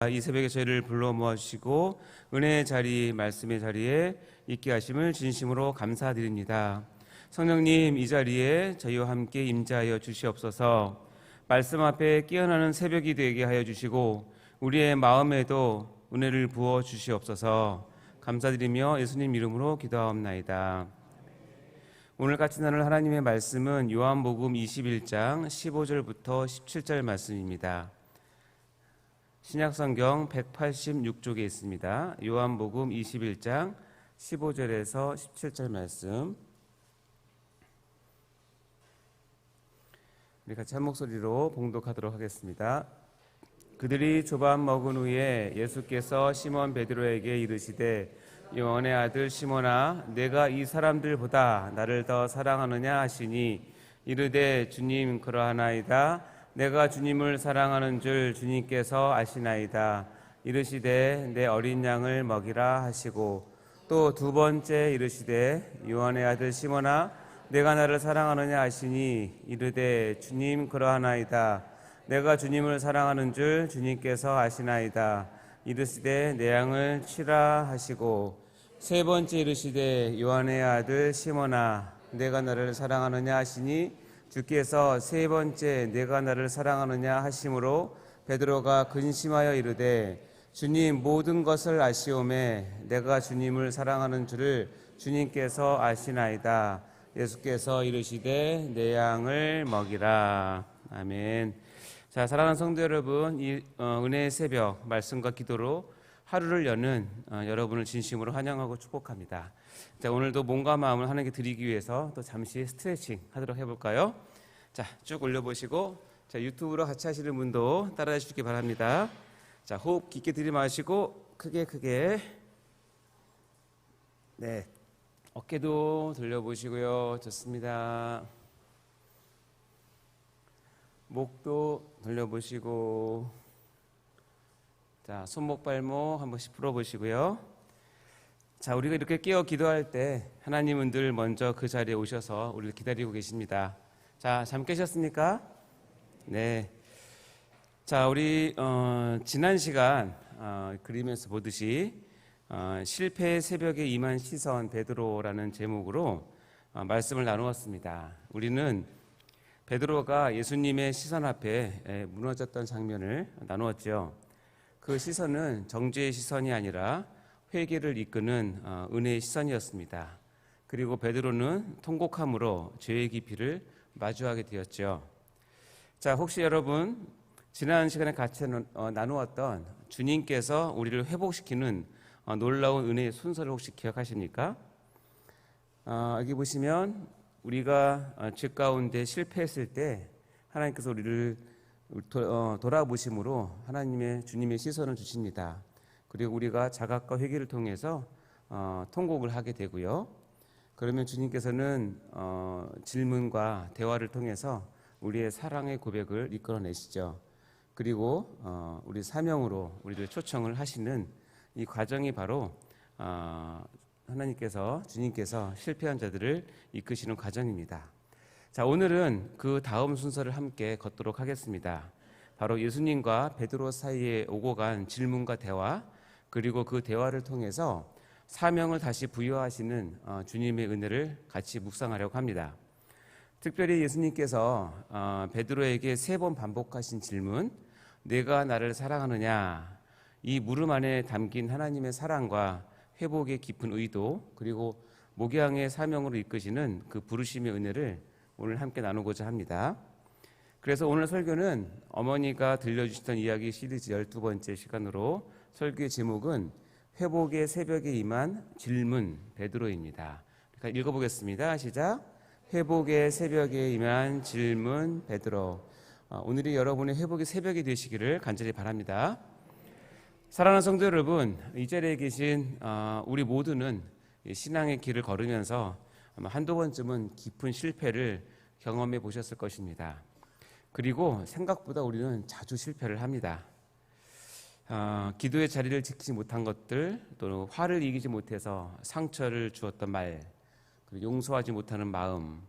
이 새벽에 저희를 불러 모아주시고 은혜의 자리, 말씀의 자리에 있게 하심을 진심으로 감사드립니다. 성령님, 이 자리에 저희와 함께 임재하여 주시옵소서. 말씀 앞에 깨어나는 새벽이 되게 하여 주시고 우리의 마음에도 은혜를 부어 주시옵소서. 감사드리며 예수님 이름으로 기도하옵나이다. 오늘 같이 나눌 하나님의 말씀은 요한복음 21장 15절부터 17절 말씀입니다. 신약성경 186쪽에 있습니다. 요한복음 21장 15절에서 17절 말씀, 우리 같이 한 목소리로 봉독하도록 하겠습니다. 그들이 조반 먹은 후에 예수께서 시몬 베드로에게 이르시되 요한의 아들 시몬아, 내가 이 사람들보다 나를 더 사랑하느냐 하시니 이르되 주님, 그러하나이다. 내가 주님을 사랑하는 줄 주님께서 아시나이다. 이르시되 내 어린 양을 먹이라 하시고 또 두 번째 이르시되 요한의 아들 시몬아, 내가 나를 사랑하느냐 하시니 이르되 주님, 그러하나이다. 내가 주님을 사랑하는 줄 주님께서 아시나이다. 이르시되 내 양을 치라 하시고 세 번째 이르시되 요한의 아들 시몬아, 내가 나를 사랑하느냐 하시니 주께서 세 번째 내가 나를 사랑하느냐 하심으로 베드로가 근심하여 이르되 주님, 모든 것을 아시오매 내가 주님을 사랑하는 줄을 주님께서 아시나이다. 예수께서 이르시되 내 양을 먹이라. 아멘. 자, 사랑하는 성도 여러분, 이 은혜의 새벽 말씀과 기도로 하루를 여는 여러분을 진심으로 환영하고 축복합니다. 자, 오늘도 몸과 마음을 하나님께 드리기 위해서 또 잠시 스트레칭 하도록 해볼까요? 자, 쭉 올려보시고, 자, 유튜브로 같이 하시는 분도 따라해 주시기 바랍니다. 자, 호흡 깊게 들이마시고 크게 네, 어깨도 돌려보시고요. 좋습니다. 목도 돌려보시고, 자, 손목 발목 한 번씩 풀어보시고요. 자, 우리가 이렇게 깨어 기도할 때 하나님은 늘 먼저 그 자리에 오셔서 우리를 기다리고 계십니다. 자, 잠 깨셨습니까? 네. 자, 우리 지난 시간 그림에서 보듯이 실패의 새벽에 임한 시선 베드로라는 제목으로 말씀을 나누었습니다. 우리는 베드로가 예수님의 시선 앞에 무너졌던 장면을 나누었죠. 그 시선은 정죄의 시선이 아니라 회개를 이끄는 은혜의 시선이었습니다. 그리고 베드로는 통곡함으로 죄의 깊이를 마주하게 되었죠. 자, 혹시 여러분 지난 시간에 같이 나누었던 주님께서 우리를 회복시키는 놀라운 은혜의 순서를 혹시 기억하십니까? 여기 보시면 우리가 죄 가운데 실패했을 때 하나님께서 우리를 돌아보심으로 주님의 시선을 주십니다. 그리고 우리가 자각과 회개를 통해서 통곡을 하게 되고요. 그러면 주님께서는 질문과 대화를 통해서 우리의 사랑의 고백을 이끌어내시죠. 그리고 우리 사명으로 우리를 초청을 하시는 이 과정이 바로 주님께서 실패한 자들을 이끄시는 과정입니다. 자, 오늘은 그 다음 순서를 함께 걷도록 하겠습니다. 바로 예수님과 베드로 사이에 오고 간 질문과 대화, 그리고 그 대화를 통해서 사명을 다시 부여하시는 주님의 은혜를 같이 묵상하려고 합니다. 특별히 예수님께서 베드로에게 3번 반복하신 질문, 내가 나를 사랑하느냐, 이 물음 안에 담긴 하나님의 사랑과 회복의 깊은 의도, 그리고 목양의 사명으로 이끄시는 그 부르심의 은혜를 오늘 함께 나누고자 합니다. 그래서 오늘 설교는 어머니가 들려주시던 이야기 시리즈 12번째 시간으로 설교의 제목은 회복의 새벽에 임한 질문 베드로입니다. 그러니까 읽어보겠습니다. 시작. 회복의 새벽에 임한 질문 베드로. 오늘이 여러분의 회복의 새벽이 되시기를 간절히 바랍니다. 사랑하는 성도 여러분, 이 자리에 계신 우리 모두는 신앙의 길을 걸으면서 아마 한두 번쯤은 깊은 실패를 경험해 보셨을 것입니다. 그리고 생각보다 우리는 자주 실패를 합니다. 기도의 자리를 지키지 못한 것들, 또 화를 이기지 못해서 상처를 주었던 말, 그리고 용서하지 못하는 마음,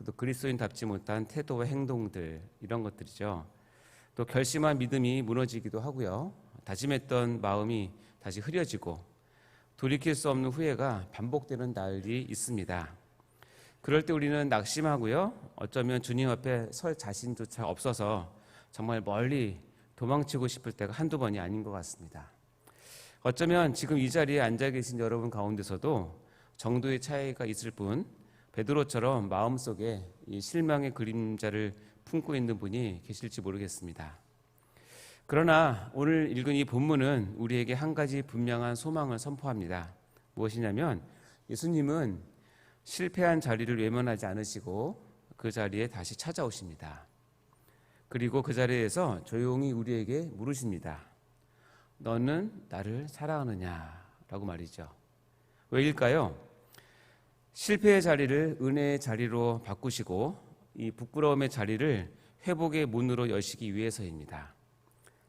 또 그리스도인답지 못한 태도와 행동들, 이런 것들이죠. 또 결심한 믿음이 무너지기도 하고요. 다짐했던 마음이 다시 흐려지고 돌이킬 수 없는 후회가 반복되는 날이 있습니다. 그럴 때 우리는 낙심하고요. 어쩌면 주님 앞에 설 자신조차 없어서 정말 멀리 도망치고 싶을 때가 한두 번이 아닌 것 같습니다. 어쩌면 지금 이 자리에 앉아 계신 여러분 가운데서도 정도의 차이가 있을 뿐 베드로처럼 마음속에 이 실망의 그림자를 품고 있는 분이 계실지 모르겠습니다. 그러나 오늘 읽은 이 본문은 우리에게 한 가지 분명한 소망을 선포합니다. 무엇이냐면 예수님은 실패한 자리를 외면하지 않으시고 그 자리에 다시 찾아오십니다. 그리고 그 자리에서 조용히 우리에게 물으십니다. 너는 나를 사랑하느냐? 라고 말이죠. 왜일까요? 실패의 자리를 은혜의 자리로 바꾸시고 이 부끄러움의 자리를 회복의 문으로 여시기 위해서입니다.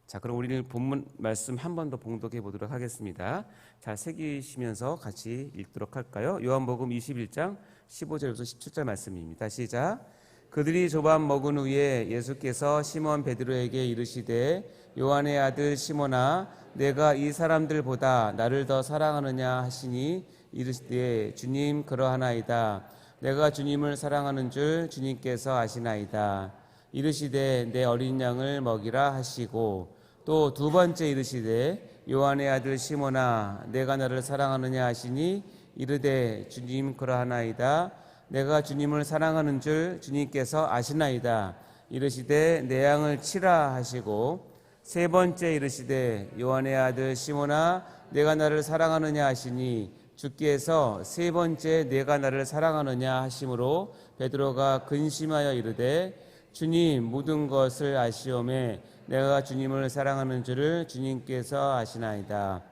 자, 그럼 우리는 본문 말씀 한 번 더 봉독해 보도록 하겠습니다. 잘 새기시면서 같이 읽도록 할까요? 요한복음 21장 15절부터 17절 말씀입니다. 시작. 그들이 조밥 먹은 후에 예수께서 시몬 베드로에게 이르시되 요한의 아들 시몬아 내가 이 사람들보다 나를 더 사랑하느냐 하시니 이르시되 주님 그러하나이다. 내가 주님을 사랑하는 줄 주님께서 아시나이다. 이르시되 내 어린 양을 먹이라 하시고 또 두 번째 이르시되 요한의 아들 시몬아 내가 나를 사랑하느냐 하시니 이르되 주님 그러하나이다. 내가 주님을 사랑하는 줄 주님께서 아시나이다. 이르시되 내 양을 치라 하시고 세 번째 이르시되 요한의 아들 시몬아 내가 나를 사랑하느냐 하시니 주께서 세 번째 내가 나를 사랑하느냐 하심으로 베드로가 근심하여 이르되 주님 모든 것을 아시오매 내가 주님을 사랑하는 줄을 주님께서 아시나이다.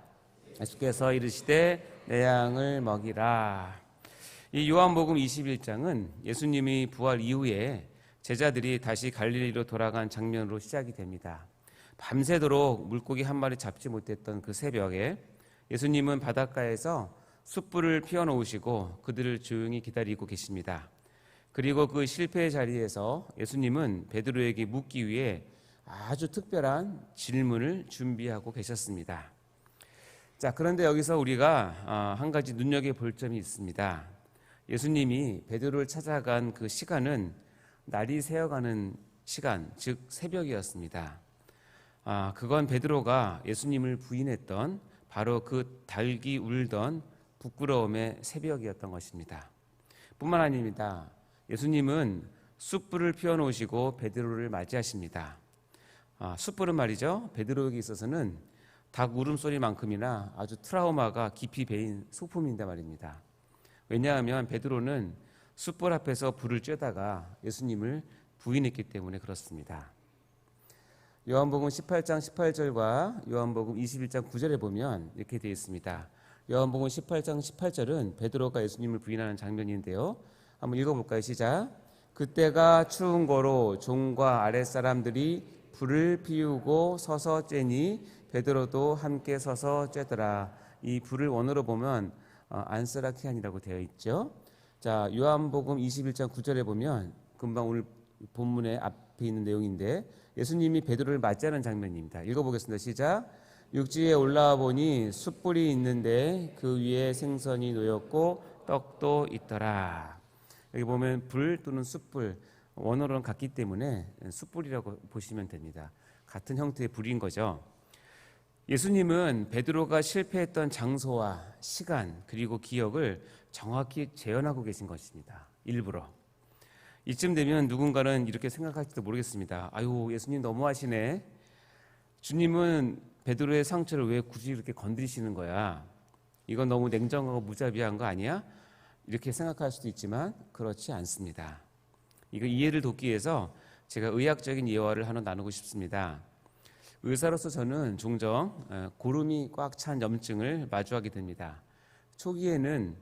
예수께서 이르시되 내 양을 먹이라. 이 요한복음 21장은 예수님이 부활 이후에 제자들이 다시 갈릴리로 돌아간 장면으로 시작이 됩니다. 밤새도록 물고기 한 마리 잡지 못했던 그 새벽에 예수님은 바닷가에서 숯불을 피워놓으시고 그들을 조용히 기다리고 계십니다. 그리고 그 실패의 자리에서 예수님은 베드로에게 묻기 위해 아주 특별한 질문을 준비하고 계셨습니다. 자, 그런데 여기서 우리가 한 가지 눈여겨볼 점이 있습니다. 예수님이 베드로를 찾아간 그 시간은 날이 새어가는 시간, 즉 새벽이었습니다. 그건 베드로가 예수님을 부인했던 바로 그 닭이 울던 부끄러움의 새벽이었던 것입니다. 뿐만 아닙니다. 예수님은 숯불을 피워놓으시고 베드로를 맞이하십니다. 숯불은 말이죠. 베드로에게 있어서는 닭 울음소리만큼이나 아주 트라우마가 깊이 배인 소품인데 말입니다. 왜냐하면 베드로는 숯불 앞에서 불을 쬐다가 예수님을 부인했기 때문에 그렇습니다. 요한복음 18장 18절과 요한복음 21장 9절에 보면 이렇게 되어 있습니다. 요한복음 18장 18절은 베드로가 예수님을 부인하는 장면인데요. 한번 읽어볼까요? 시작. 그때가 추운 거로 종과 아랫사람들이 불을 피우고 서서 쬐니 베드로도 함께 서서 쬐더라. 이 불을 원어로 보면 안스라키안이라고 되어 있죠. 자, 요한복음 21장 9절에 보면 금방 오늘 본문의 앞에 있는 내용인데 예수님이 베드로를 맞이하는 장면입니다. 읽어보겠습니다. 시작. 육지에 올라와 보니 숯불이 있는데 그 위에 생선이 놓였고 떡도 있더라. 여기 보면 불 또는 숯불 원어로는 같기 때문에 숯불이라고 보시면 됩니다. 같은 형태의 불인 거죠. 예수님은 베드로가 실패했던 장소와 시간 그리고 기억을 정확히 재현하고 계신 것입니다. 일부러. 이쯤 되면 누군가는 이렇게 생각할지도 모르겠습니다. 아유, 예수님 너무하시네. 주님은 베드로의 상처를 왜 굳이 이렇게 건드리시는 거야? 이건 너무 냉정하고 무자비한 거 아니야? 이렇게 생각할 수도 있지만 그렇지 않습니다. 이거 이해를 돕기 위해서 제가 의학적인 예화를 하나 나누고 싶습니다. 의사로서 저는 종종 고름이 꽉 찬 염증을 마주하게 됩니다. 초기에는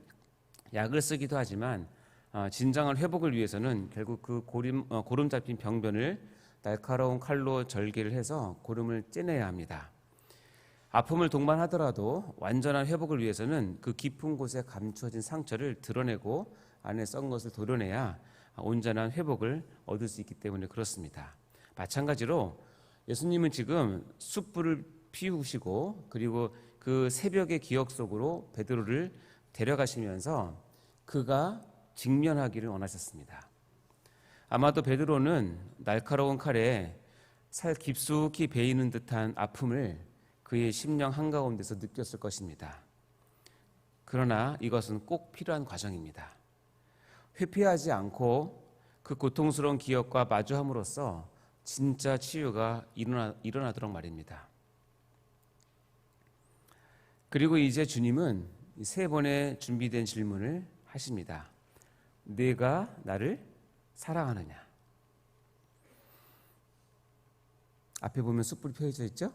약을 쓰기도 하지만 진정한 회복을 위해서는 결국 그 고름 잡힌 병변을 날카로운 칼로 절개를 해서 고름을 째내야 합니다. 아픔을 동반하더라도 완전한 회복을 위해서는 그 깊은 곳에 감추어진 상처를 드러내고 안에 썩은 것을 도려내야 온전한 회복을 얻을 수 있기 때문에 그렇습니다. 마찬가지로 예수님은 지금 숯불을 피우시고 그리고 그 새벽의 기억 속으로 베드로를 데려가시면서 그가 직면하기를 원하셨습니다. 아마도 베드로는 날카로운 칼에 살 깊숙이 베이는 듯한 아픔을 그의 심령 한가운데서 느꼈을 것입니다. 그러나 이것은 꼭 필요한 과정입니다. 회피하지 않고 그 고통스러운 기억과 마주함으로써 진짜 치유가 일어나도록 말입니다. 그리고 이제 주님은 세 번의 준비된 질문을 하십니다. 내가 나를 사랑하느냐? 앞에 보면 숯불이 펴져 있죠?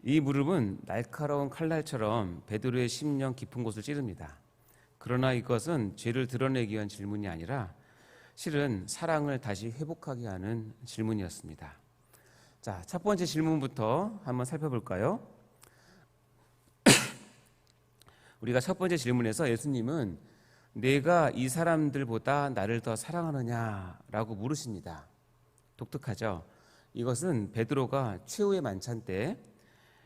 이 물음은 날카로운 칼날처럼 베드로의 심령 깊은 곳을 찌릅니다. 그러나 이것은 죄를 드러내기 위한 질문이 아니라 실은 사랑을 다시 회복하게 하는 질문이었습니다. 자, 첫 번째 질문부터 한번 살펴볼까요? 우리가 첫 번째 질문에서 예수님은 내가 이 사람들보다 나를 더 사랑하느냐라고 물으십니다. 독특하죠? 이것은 베드로가 최후의 만찬 때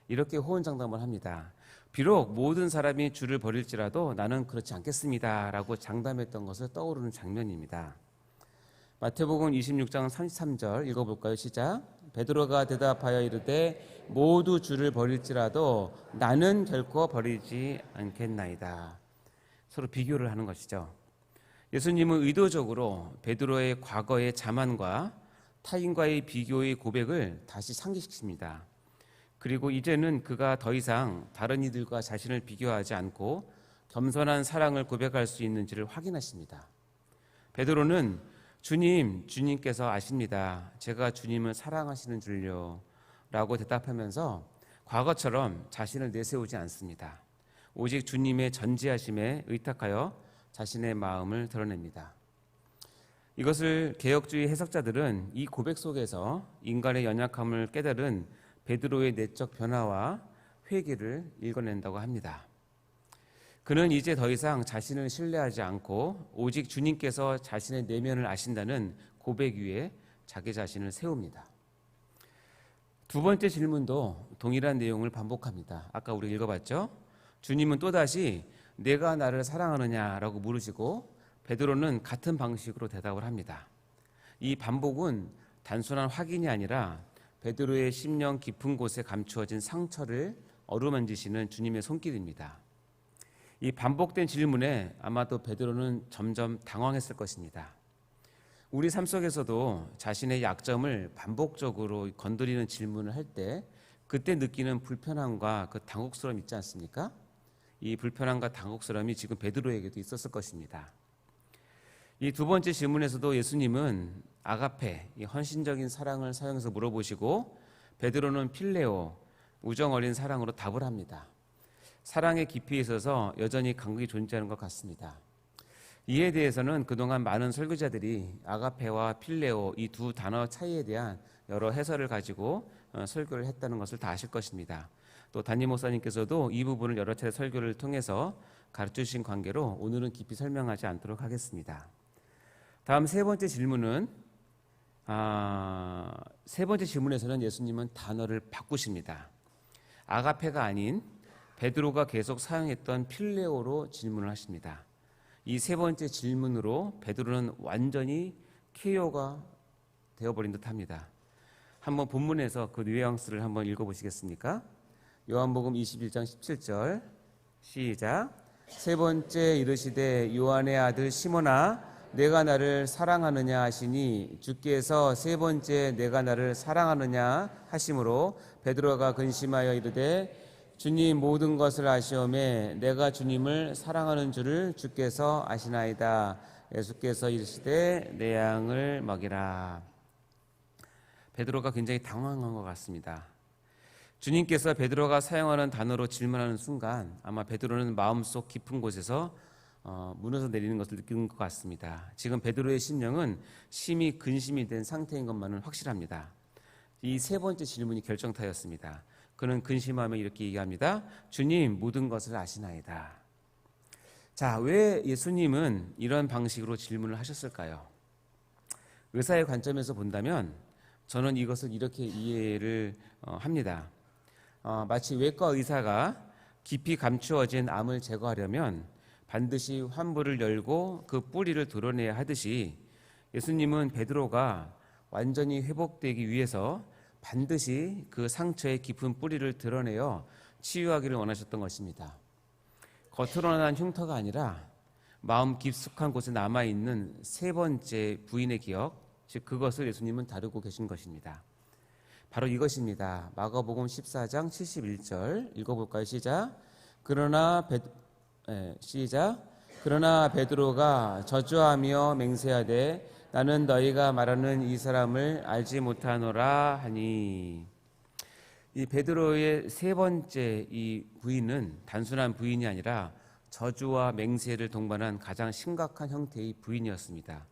이렇게 호언장담을 합니다. 비록 모든 사람이 주를 버릴지라도 나는 그렇지 않겠습니다 라고 장담했던 것을 떠오르는 장면입니다. 마태복음 26장 33절 읽어볼까요? 시작. 베드로가 대답하여 이르되 모두 주를 버릴지라도 나는 결코 버리지 않겠나이다. 서로 비교를 하는 것이죠. 예수님은 의도적으로 베드로의 과거의 자만과 타인과의 비교의 고백을 다시 상기시킵니다. 그리고 이제는 그가 더 이상 다른 이들과 자신을 비교하지 않고 겸손한 사랑을 고백할 수 있는지를 확인하십니다. 베드로는 주님께서 아십니다. 제가 주님을 사랑하시는 줄요 라고 대답하면서 과거처럼 자신을 내세우지 않습니다. 오직 주님의 전지하심에 의탁하여 자신의 마음을 드러냅니다. 이것을 개혁주의 해석자들은 이 고백 속에서 인간의 연약함을 깨달은 베드로의 내적 변화와 회개를 읽어낸다고 합니다. 그는 이제 더 이상 자신을 신뢰하지 않고 오직 주님께서 자신의 내면을 아신다는 고백 위에 자기 자신을 세웁니다. 두 번째 질문도 동일한 내용을 반복합니다. 아까 우리 읽어봤죠? 주님은 또다시 내가 나를 사랑하느냐라고 물으시고 베드로는 같은 방식으로 대답을 합니다. 이 반복은 단순한 확인이 아니라 베드로의 심령 깊은 곳에 감추어진 상처를 어루만지시는 주님의 손길입니다. 이 반복된 질문에 아마도 베드로는 점점 당황했을 것입니다. 우리 삶 속에서도 자신의 약점을 반복적으로 건드리는 질문을 할 때 그때 느끼는 불편함과 그 당혹스러움 있지 않습니까? 이 불편함과 당혹스러움이 지금 베드로에게도 있었을 것입니다. 이 두 번째 질문에서도 예수님은 아가페, 이 헌신적인 사랑을 사용해서 물어보시고 베드로는 필레오, 우정 어린 사랑으로 답을 합니다. 사랑의 깊이에 있어서 여전히 간극이 존재하는 것 같습니다. 이에 대해서는 그동안 많은 설교자들이 아가페와 필레오 이 두 단어 차이에 대한 여러 해설을 가지고 설교를 했다는 것을 다 아실 것입니다. 또 담임 목사님께서도 이 부분을 여러 차례 설교를 통해서 가르쳐주신 관계로 오늘은 깊이 설명하지 않도록 하겠습니다. 다음 세 번째 질문은 세 번째 질문에서는 예수님은 단어를 바꾸십니다. 아가페가 아닌 베드로가 계속 사용했던 필레오로 질문을 하십니다. 이 세 번째 질문으로 베드로는 완전히 KO가 되어버린 듯합니다. 한번 본문에서 그 뉘앙스를 한번 읽어보시겠습니까? 요한복음 21장 17절 시작. 세 번째 이르시되 요한의 아들 시몬아 내가 나를 사랑하느냐 하시니 주께서 세 번째 내가 나를 사랑하느냐 하심으로 베드로가 근심하여 이르되 주님 모든 것을 아시오매 내가 주님을 사랑하는 줄을 주께서 아시나이다. 예수께서 이르시되 내 양을 먹이라. 베드로가 굉장히 당황한 것 같습니다. 주님께서 베드로가 사용하는 단어로 질문하는 순간 아마 베드로는 마음속 깊은 곳에서 무너져 내리는 것을 느끼는 것 같습니다. 지금 베드로의 심령은 심히 근심이 된 상태인 것만은 확실합니다. 이 세 번째 질문이 결정타였습니다. 그는 근심하며 이렇게 얘기합니다. 주님 모든 것을 아시나이다. 자, 왜 예수님은 이런 방식으로 질문을 하셨을까요? 의사의 관점에서 본다면 저는 이것을 이렇게 이해를 합니다. 마치 외과 의사가 깊이 감추어진 암을 제거하려면 반드시 환부를 열고 그 뿌리를 드러내야 하듯이 예수님은 베드로가 완전히 회복되기 위해서 반드시 그 상처의 깊은 뿌리를 드러내어 치유하기를 원하셨던 것입니다. 겉으로 난 흉터가 아니라 마음 깊숙한 곳에 남아있는 세 번째 부인의 기억, 즉 그것을 예수님은 다루고 계신 것입니다. 바로 이것입니다. 마가복음 14장 71절 읽어볼까요? 시작. 그러나 베드로가 저주하며 맹세하되 나는 너희가 말하는 이 사람을 알지 못하노라 하니. 이 베드로의 세 번째 이 부인은 단순한 부인이 아니라 저주와 맹세를 동반한 가장 심각한 형태의 부인이었습니다.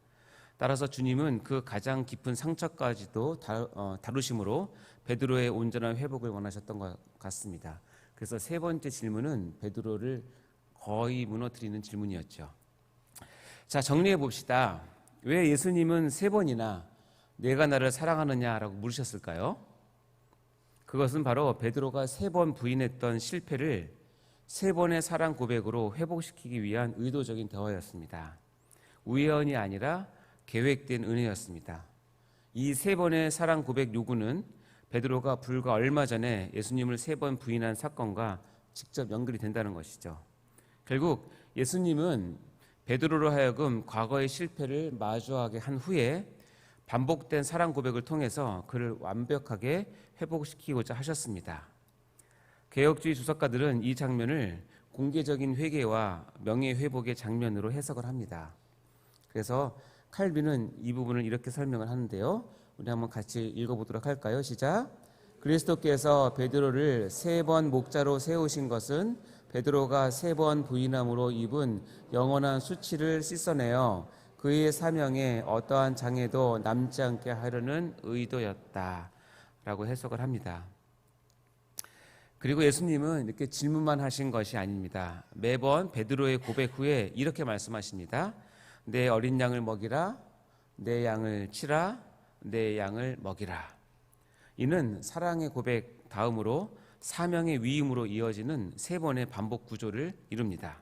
따라서 주님은 그 가장 깊은 상처까지도 다루심으로 베드로의 온전한 회복을 원하셨던 것 같습니다. 그래서 세 번째 질문은 베드로를 거의 무너뜨리는 질문이었죠. 자, 정리해 봅시다. 왜 예수님은 세 번이나 내가 나를 사랑하느냐라고 물으셨을까요? 그것은 바로 베드로가 세 번 부인했던 실패를 세 번의 사랑 고백으로 회복시키기 위한 의도적인 대화였습니다. 우연이 아니라 계획된 은혜였습니다. 이 세 번의 사랑 고백 요구는 베드로가 불과 얼마 전에 예수님을 세 번 부인한 사건과 직접 연결이 된다는 것이죠. 결국 예수님은 베드로로 하여금 과거의 실패를 마주하게 한 후에 반복된 사랑 고백을 통해서 그를 완벽하게 회복시키고자 하셨습니다. 개혁주의 주석가들은 이 장면을 공개적인 회개와 명예회복의 장면으로 해석을 합니다. 그래서 칼빈은 이 부분을 이렇게 설명을 하는데요. 우리 한번 같이 읽어보도록 할까요? 시작. 그리스도께서 베드로를 세 번 목자로 세우신 것은 베드로가 세 번 부인함으로 입은 영원한 수치를 씻어내어 그의 사명에 어떠한 장애도 남지 않게 하려는 의도였다라고 해석을 합니다. 그리고 예수님은 이렇게 질문만 하신 것이 아닙니다. 매번 베드로의 고백 후에 이렇게 말씀하십니다. 내 어린 양을 먹이라, 내 양을 치라, 내 양을 먹이라. 이는 사랑의 고백 다음으로 사명의 위임으로 이어지는 세 번의 반복 구조를 이룹니다.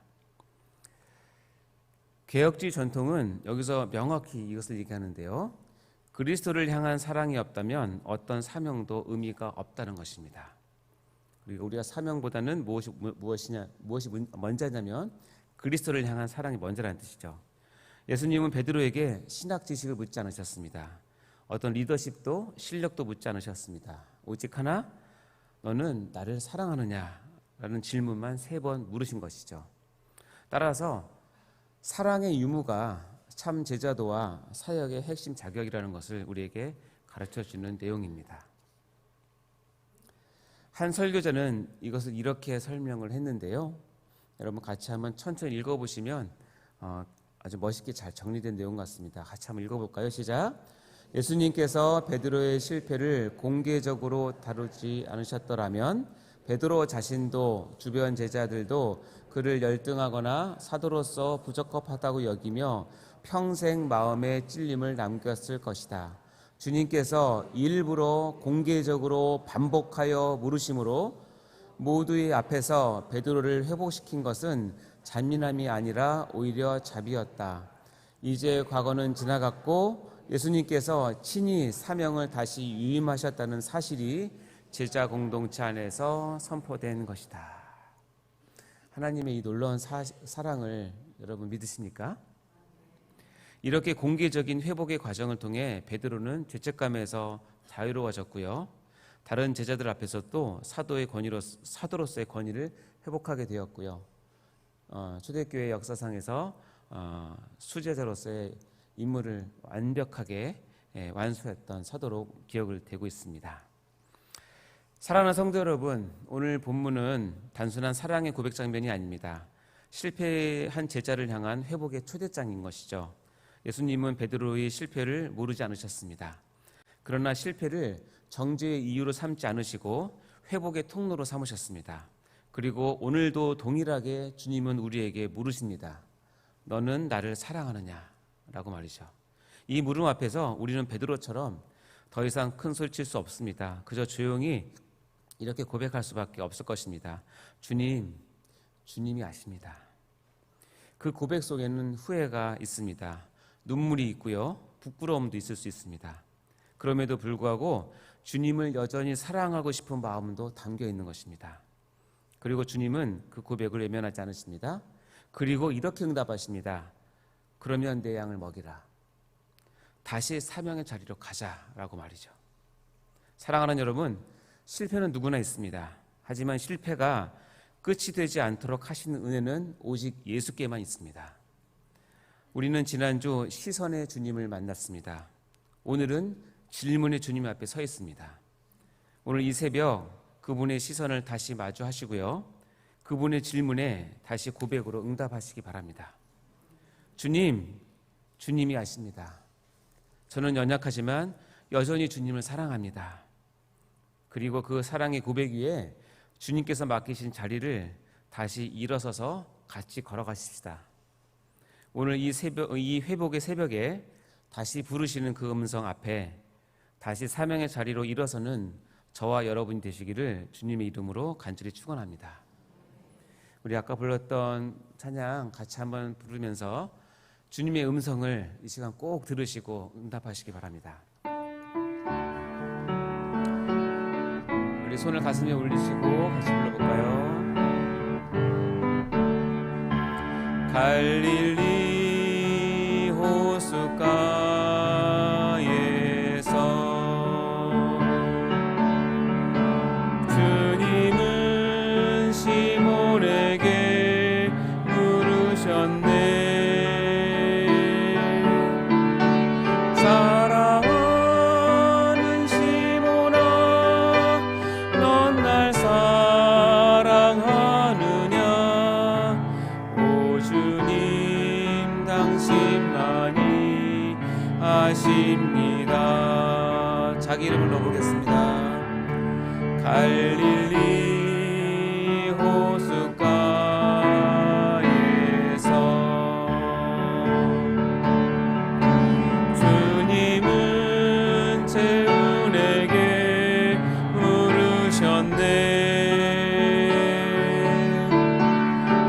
개혁주의 전통은 여기서 명확히 이것을 얘기하는데요. 그리스도를 향한 사랑이 없다면 어떤 사명도 의미가 없다는 것입니다. 그리고 우리가 사명보다는 무엇이 먼저냐면 그리스도를 향한 사랑이 먼저라는 뜻이죠. 예수님은 베드로에게 신학 지식을 묻지 않으셨습니다. 어떤 리더십도 실력도 묻지 않으셨습니다. 오직 하나, 너는 나를 사랑하느냐라는 질문만 세 번 물으신 것이죠. 따라서 사랑의 유무가 참 제자도와 사역의 핵심 자격이라는 것을 우리에게 가르쳐주는 내용입니다. 한 설교자는 이것을 이렇게 설명을 했는데요. 여러분 같이 한번 천천히 읽어보시면 아주 멋있게 잘 정리된 내용 같습니다. 같이 한번 읽어볼까요? 시작. 예수님께서 베드로의 실패를 공개적으로 다루지 않으셨더라면 베드로 자신도 주변 제자들도 그를 열등하거나 사도로서 부적합하다고 여기며 평생 마음의 찔림을 남겼을 것이다. 주님께서 일부러 공개적으로 반복하여 물으심으로 모두의 앞에서 베드로를 회복시킨 것은 잔인함이 아니라 오히려 자비였다. 이제 과거는 지나갔고 예수님께서 친히 사명을 다시 유임하셨다는 사실이 제자 공동체 안에서 선포된 것이다. 하나님의 이 놀라운 사랑을 여러분 믿으십니까? 이렇게 공개적인 회복의 과정을 통해 베드로는 죄책감에서 자유로워졌고요. 다른 제자들 앞에서 또 사도로서의 권위를 회복하게 되었고요. 초대교회 역사상에서 수제자로서의 임무를 완벽하게 완수했던 사도로 기억을 되고 있습니다. 사랑하는 성도 여러분, 오늘 본문은 단순한 사랑의 고백 장면이 아닙니다. 실패한 제자를 향한 회복의 초대장인 것이죠. 예수님은 베드로의 실패를 모르지 않으셨습니다. 그러나 실패를 정죄의 이유로 삼지 않으시고 회복의 통로로 삼으셨습니다. 그리고 오늘도 동일하게 주님은 우리에게 물으십니다. 너는 나를 사랑하느냐? 라고 말이죠. 이 물음 앞에서 우리는 베드로처럼 더 이상 큰 소리 칠 수 없습니다. 그저 조용히 이렇게 고백할 수밖에 없을 것입니다. 주님, 주님이 아십니다. 그 고백 속에는 후회가 있습니다. 눈물이 있고요. 부끄러움도 있을 수 있습니다. 그럼에도 불구하고 주님을 여전히 사랑하고 싶은 마음도 담겨 있는 것입니다. 그리고 주님은 그 고백을 외면하지 않으십니다. 그리고 이렇게 응답하십니다. 그러면 내 양을 먹이라. 다시 사명의 자리로 가자라고 말이죠. 사랑하는 여러분, 실패는 누구나 있습니다. 하지만 실패가 끝이 되지 않도록 하시는 은혜는 오직 예수께만 있습니다. 우리는 지난주 시선의 주님을 만났습니다. 오늘은 질문의 주님 앞에 서 있습니다. 오늘 이 새벽 그분의 시선을 다시 마주하시고요. 그분의 질문에 다시 고백으로 응답하시기 바랍니다. 주님, 주님이 아십니다. 저는 연약하지만 여전히 주님을 사랑합니다. 그리고 그 사랑의 고백 위에 주님께서 맡기신 자리를 다시 일어서서 같이 걸어가십시다. 오늘 이 회복의 새벽에 다시 부르시는 그 음성 앞에 다시 사명의 자리로 일어서는 저와 여러분이 되시기를 주님의 이름으로 간절히 축원합니다. 우리 아까 불렀던 찬양 같이 한번 부르면서 주님의 음성을 이 시간 꼭 들으시고 응답하시기 바랍니다. 우리 손을 가슴에 올리시고 같이 불러볼까요? 갈릴리 호숫가에서 주님은 시몬에게 물으셨네. 사랑하는 시몬아, 넌 날 사랑하느냐? 오 주님, 당신만이 아십니다. 자기 이름을 넣어보겠습니다. 갈릴리 호숫가에서 주님은 재훈에게 물으셨네.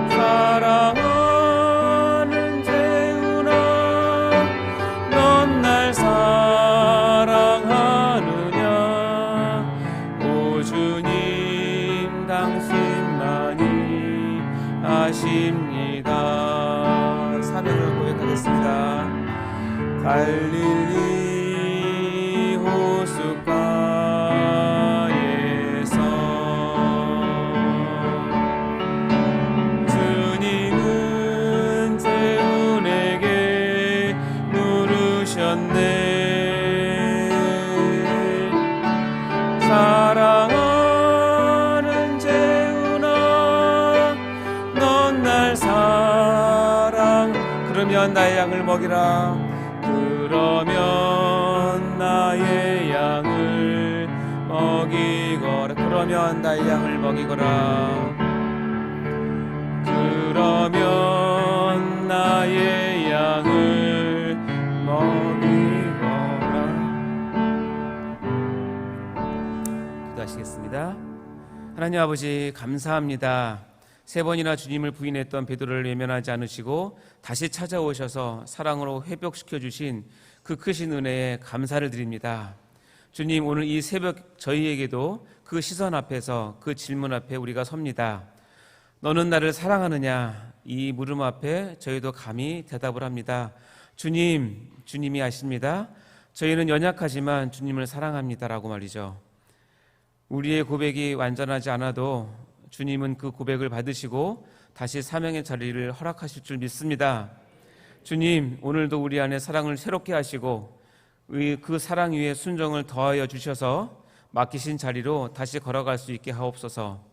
사랑하는 재훈아, 넌 날 사랑하느냐? 오 주님, 당신만이 아십니다. 사명을 고백하겠습니다. 갈릴리 호숫가에서 주님은 재훈에게 물으셨네. 사랑하는 재훈아, 넌 날 사랑. 그러면 나의 양을 먹이라. 그러면 나의 양을 먹이거라. 그러면 나의 양을 먹이거라. 그러면 나의 양을 먹이거라. 기도하시겠습니다. 하나님 아버지, 감사합니다. 3번이나 주님을 부인했던 베드로를 외면하지 않으시고 다시 찾아오셔서 사랑으로 회복시켜 주신 그 크신 은혜에 감사를 드립니다. 주님, 오늘 이 새벽 저희에게도 그 시선 앞에서, 그 질문 앞에 우리가 섭니다. 너는 나를 사랑하느냐? 이 물음 앞에 저희도 감히 대답을 합니다. 주님, 주님이 아십니다. 저희는 연약하지만 주님을 사랑합니다라고 말이죠. 우리의 고백이 완전하지 않아도 주님은 그 고백을 받으시고 다시 사명의 자리를 허락하실 줄 믿습니다. 주님, 오늘도 우리 안에 사랑을 새롭게 하시고 그 사랑 위에 순종을 더하여 주셔서 맡기신 자리로 다시 걸어갈 수 있게 하옵소서.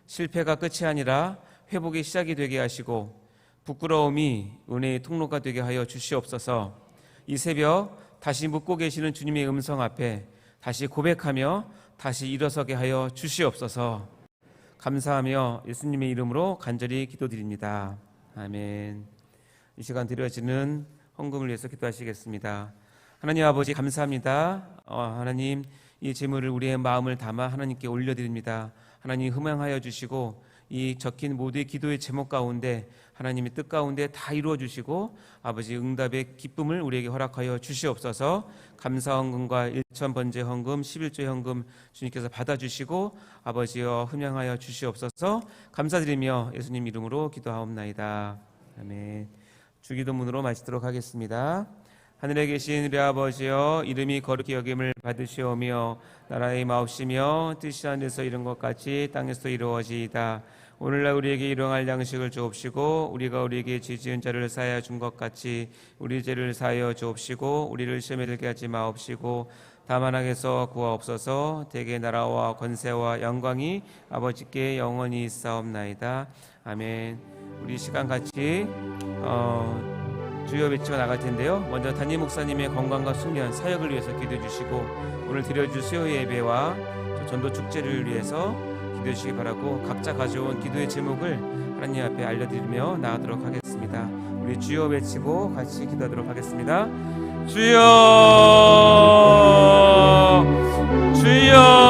실패가 끝이 아니라 회복의 시작이 되게 하시고 부끄러움이 은혜의 통로가 되게 하여 주시옵소서. 이 새벽 다시 묻고 계시는 주님의 음성 앞에 다시 고백하며 다시 일어서게 하여 주시옵소서. 감사하며 예수님의 이름으로 간절히 기도드립니다. 아멘. 이 시간 드려지는 헌금을 위해서 기도하시겠습니다. 하나님 아버지 감사합니다. 하나님 이 제물을 우리의 마음을 담아 하나님께 올려드립니다. 하나님 흠양하여 주시고 이 적힌 모두의 기도의 제목 가운데 하나님의 뜻 가운데 다 이루어 주시고 아버지 응답의 기쁨을 우리에게 허락하여 주시옵소서. 감사 헌금과 1천 번제 헌금 11조 헌금 주님께서 받아주시고 아버지여 흠양하여 주시옵소서. 감사드리며 예수님 이름으로 기도하옵나이다. 아멘. 주기도문으로 마치도록 하겠습니다. 하늘에 계신 우리 아버지여 이름이 거룩히 여김을 받으시오며 나라의 마옵시며 뜻이 하늘에서 이룬 것 같이 땅에서도 이루어지이다. 오늘날 우리에게 일용할 양식을 주옵시고 우리가 우리에게 죄 지은 자를 사하여 준 것 같이 우리 죄를 사하여 주옵시고 우리를 시험에 들게 하지 마옵시고 다만 악에서 구하옵소서. 대개 나라와 권세와 영광이 아버지께 영원히 있사옵나이다. 아멘. 우리 시간 같이 주여 외치고 나갈 텐데요. 먼저 담임 목사님의 건강과 숙련 사역을 위해서 기도해 주시고 오늘 드려줄 수요 예배와 전도 축제를 위해서 기도해 주시기 바라고 각자 가져온 기도의 제목을 하나님 앞에 알려드리며 나가도록 하겠습니다. 우리 주여 외치고 같이 기도하도록 하겠습니다. 주여 주여